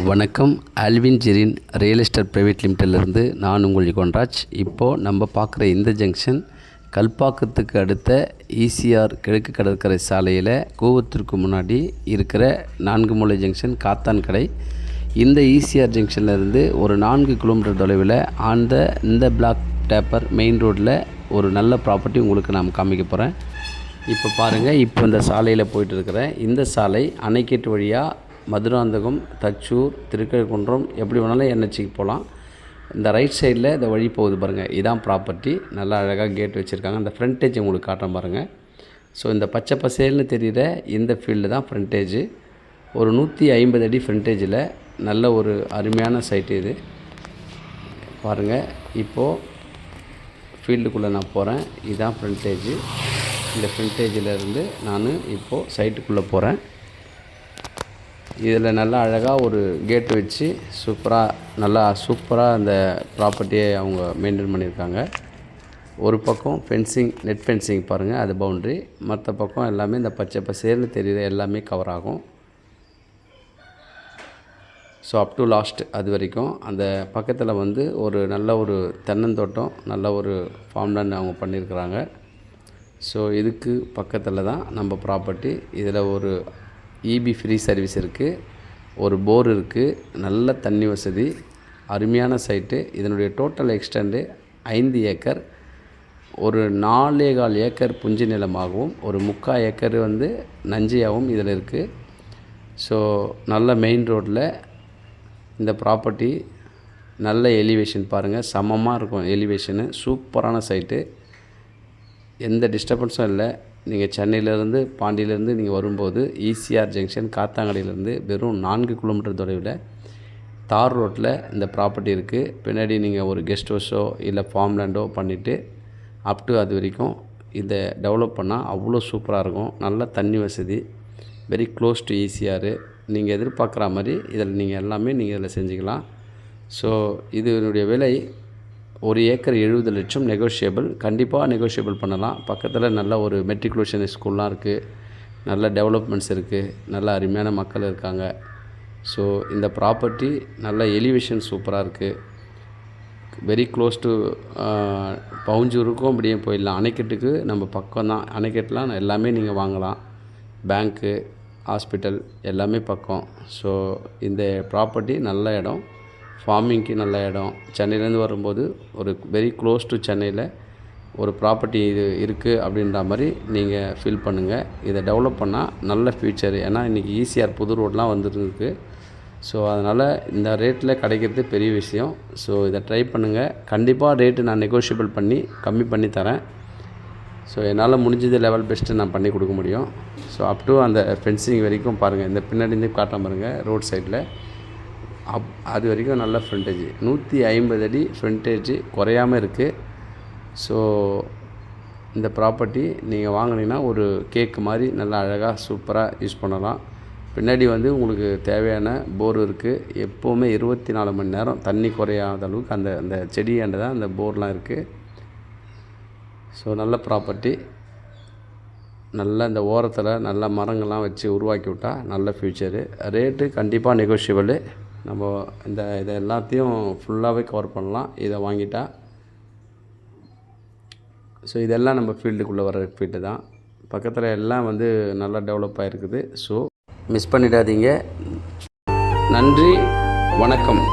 வணக்கம். Alvin Jerin real estate private லிமிட்டட்லேருந்து நான் உங்கள் யுகன்ராஜ். இப்போது நம்ம பார்க்குற இந்த ஜங்ஷன் கல்பாக்கத்துக்கு அடுத்த ஈசிஆர் கிழக்கு கடற்கரை சாலையில் கூவத்திற்கு முன்னாடி இருக்கிற 4 மூலை ஜங்ஷன் காத்தான் கடை. இந்த ஈசிஆர் ஜங்ஷன்லேருந்து ஒரு 4 கிலோமீட்டர் தொலைவில் இந்த பிளாக் டேப்பர் மெயின் ரோட்டில் ஒரு நல்ல ப்ராப்பர்ட்டி உங்களுக்கு நான் காமிக்க போகிறேன். இப்போ பாருங்கள், இப்போ இந்த சாலையில் போயிட்டு இருக்கிறேன். இந்த சாலை அணைக்கட்டு வழியாக மதுராந்தகம், தச்சூர், திருக்கழுக்குன்றம் எப்படி வேணாலும் என்ஹெச்சுக்கு போகலாம். இந்த ரைட் சைடில் இந்த வழி போகுது பாருங்கள், இதான் ப்ராப்பர்ட்டி. நல்லா அழகாக கேட் வச்சுருக்காங்க. அந்த ஃப்ரண்டேஜ் உங்களுக்கு காட்டுறேன் பாருங்கள். ஸோ இந்த பச்சை பசேல்னு தெரிகிற இந்த ஃபீல்டு தான் ஃப்ரண்டேஜ். ஒரு 150 அடி ஃப்ரண்டேஜில் நல்ல ஒரு அருமையான சைட்டு இது பாருங்கள். இப்போது ஃபீல்டுக்குள்ளே நான் போகிறேன். இதுதான் ஃப்ரண்டேஜ். இந்த ஃப்ரண்டேஜிலேருந்து நான் இப்போது சைட்டுக்குள்ளே போகிறேன். இதில் நல்லா அழகாக ஒரு கேட்டு வச்சு சூப்பராக அந்த ப்ராப்பர்ட்டியை அவங்க மெயின்டைன் பண்ணியிருக்காங்க. ஒரு பக்கம் ஃபென்சிங், நெட் ஃபென்சிங் பாருங்கள், அது பவுண்ட்ரி. மற்ற பக்கம் எல்லாமே இந்த பச்சை பசேல்னு தெரியுற எல்லாமே கவர் ஆகும். ஸோ அப் டு லாஸ்ட் அது வரைக்கும். அந்த பக்கத்தில் ஒரு நல்ல ஒரு தென்னந்தோட்டம், நல்ல ஒரு ஃபார்ம்லேண்ட் அவங்க பண்ணியிருக்கிறாங்க. ஸோ இதுக்கு பக்கத்தில் தான் நம்ம ப்ராப்பர்ட்டி. இதில் ஒரு இபி ஃப்ரீ சர்வீஸ் இருக்குது, ஒரு போர் இருக்குது, நல்ல தண்ணி வசதி, அருமையான சைட்டு. இதனுடைய டோட்டல் எக்ஸ்டெண்டு 5 ஏக்கர். ஒரு 4.25 ஏக்கர் புஞ்சு நிலமாகவும் ஒரு 3/4 ஏக்கர் நஞ்சியாகவும் இதில் இருக்குது. ஸோ நல்ல மெயின் ரோட்டில் இந்த ப்ராப்பர்ட்டி. நல்ல எலிவேஷன் பாருங்கள், சமமாக இருக்கும் எலிவேஷனு. சூப்பரான சைட்டு, எந்த டிஸ்டர்பன்ஸும் இல்லை. நீங்கள் சென்னையிலேருந்து பாண்டியிலேருந்து நீங்கள் வரும்போது ஈசிஆர் ஜங்ஷன் காத்தாங்கடையிலேருந்து வெறும் 4 கிலோமீட்டர் தொலைவில் தார் ரோட்டில் இந்த ப்ராப்பர்ட்டி இருக்குது. பின்னாடி நீங்கள் ஒரு கெஸ்ட் ஹவுஸோ இல்லை ஃபார்ம்லேண்டோ பண்ணிவிட்டு அப் டு அது வரைக்கும் இதை டெவலப் பண்ணால் அவ்வளோ சூப்பராக இருக்கும். நல்ல தண்ணி வசதி, வெரி க்ளோஸ் டு ஈசிஆர். நீங்கள் எதிர்பார்க்குற மாதிரி இதில் நீங்கள் எல்லாமே நீங்கள் இதில் செஞ்சுக்கலாம். ஸோ இதனுடைய விலை 1 ஏக்கர் 70 லட்சம். நெகோஷியபிள், கண்டிப்பாக நெகோஷியபிள் பண்ணலாம். பக்கத்தில் நல்ல ஒரு மெட்ரிகுலேஷன் ஸ்கூல்லாம் இருக்குது, நல்ல டெவலப்மெண்ட்ஸ் இருக்குது, நல்ல அருமையான மக்கள் இருக்காங்க. ஸோ இந்த ப்ராப்பர்ட்டி நல்ல எலிவேஷன் சூப்பராக இருக்குது. வெரி க்ளோஸ் டு பவுஞ்சூருக்கும் அப்படியே போயிடலாம். அணைக்கட்டுக்கு நம்ம பக்கம் தான். அணைக்கட்டுலாம் எல்லாமே நீங்கள் வாங்கலாம். பேங்க்கு, ஹாஸ்பிட்டல் எல்லாமே பக்கம். ஸோ இந்த ப்ராப்பர்ட்டி நல்ல இடம், ஃபார்மிங்க்கு நல்ல இடம். சென்னையிலேருந்து வரும்போது ஒரு வெரி க்ளோஸ் டு சென்னையில் ஒரு ப்ராப்பர்ட்டி இது இருக்குது அப்படின்ற மாதிரி நீங்கள் ஃபீல் பண்ணுங்கள். இதை டெவலப் பண்ணால் நல்ல ஃப்யூச்சர். ஏன்னா இன்றைக்கி ஈசிஆர் புது ரோடெலாம் வந்துருக்கு. ஸோ அதனால் இந்த ரேட்டில் கிடைக்கிறது பெரிய விஷயம். ஸோ இதை ட்ரை பண்ணுங்கள். கண்டிப்பாக ரேட்டு நான் நெகோஷியபிள் பண்ணி கம்மி பண்ணி தரேன். ஸோ என்னால் முடிஞ்சது லெவல் பெஸ்ட்டு நான் பண்ணி கொடுக்க முடியும். ஸோ அப் டு அந்த ஃபென்சிங் வரைக்கும் பாருங்கள். இந்த பின்னாடி காட்டாம பாருங்கள், ரோட் சைடில் அது வரைக்கும் நல்ல ஃப்ரண்டேஜ். 150 அடி ஃப்ரண்டேஜ் குறையாமல் இருக்குது. ஸோ இந்த ப்ராப்பர்ட்டி நீங்கள் வாங்கினீங்கன்னா ஒரு கேக்கு மாதிரி நல்லா அழகாக சூப்பராக யூஸ் பண்ணலாம். பின்னாடி உங்களுக்கு தேவையான போர் இருக்குது. எப்போவுமே 24 மணி நேரம் தண்ணி குறையாத அளவுக்கு அந்த செடியாண்ட தான் அந்த போர்லாம் இருக்குது. ஸோ நல்ல ப்ராப்பர்ட்டி. நல்ல இந்த ஓரத்தில் நல்ல மரங்கள்லாம் வச்சு உருவாக்கி விட்டால் நல்ல ஃப்யூச்சரு. ரேட்டு கண்டிப்பாக நெகோஷியபிள். நம்ம இதை எல்லாத்தையும் ஃபுல்லாகவே கவர் பண்ணலாம் இதை வாங்கிட்டா. ஸோ இதெல்லாம் நம்ம ஃபீல்டுக்குள்ளே வர ஃபீல்டு தான். பக்கத்தில் எல்லாம் நல்லா டெவலப் ஆகிருக்குது. ஸோ மிஸ் பண்ணிடாதீங்க. நன்றி, வணக்கம்.